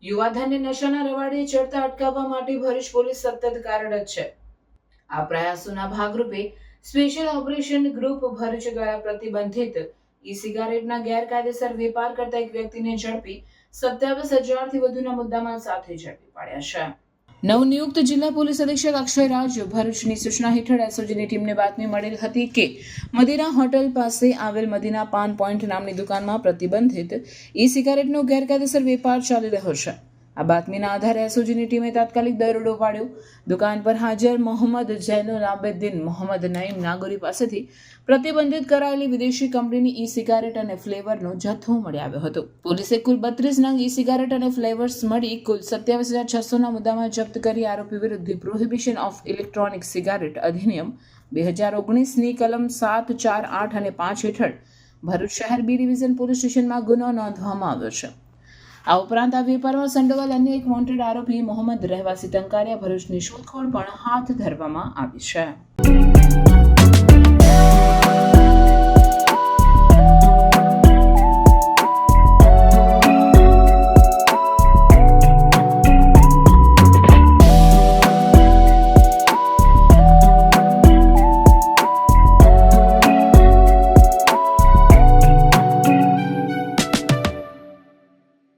યુવાધનને નશાના રવાડે ચડતા અટકાવવા માટે ભરૂચ પોલીસ સતત કાર્યરત છે. આ પ્રયાસોના ભાગરૂપે સ્પેશિયલ ઓપરેશન ગ્રુપ ભરૂચ દ્વારા પ્રતિબંધિત ઈ સિગારેટના ગેરકાયદેસર વેપાર કરતા એક વ્યક્તિને ઝડપી 27,000થી વધુના મુદ્દામાલ સાથે ઝડપી પાડ્યા છે. નવનિયુક્ત જિલ્લા પોલીસ અધિક્ષક અક્ષય રાજ ભરૂચની સૂચના હેઠળ એસઓજીની ટીમને બાતમી મળેલ હતી કે મદીના હોટલ પાસે આવેલ મદીના પાન પોઈન્ટ નામની દુકાનમાં પ્રતિબંધિત ઈ સિગારેટનો ગેરકાયદેસર વેપાર ચાલી રહ્યો છે. આ બાતમીના આધારે એસઓજીની ટીમે તાત્કાલિક દરોડો પાડ્યો. દુકાન પર હાજર મોહમ્મદ જૈનુલ આબેદીન મોહમ્મદ નઈમ નાગોરી પાસેથી પ્રતિબંધિત કરાયેલી વિદેશી કંપનીની ઈ સિગારેટ અને ફ્લેવરનો જથ્થો મળી આવ્યો હતો. પોલીસે કુલ 32 નંગ ઈ સિગારેટ અને ફ્લેવર્સ મળી કુલ 27,600ના મુદ્દામાં જપ્ત કરી આરોપી વિરુદ્ધ the prohibition of electronic cigarette અધિનિયમ 2019ની કલમ 7, 4, 8 અને 5 હેઠળ ભરૂચ શહેર બી ડિવિઝન પોલીસ સ્ટેશનમાં ગુનો નોંધવામાં આવ્યો છે. આ ઉપરાંત આ વેપારમાં સંડોવાયેલ અન્ય એક વોન્ટેડ આરોપી મોહમ્મદ રહેવાસી ટંકારિયા ભરૂચની શોધખોળ પણ હાથ ધરવામાં આવી છે.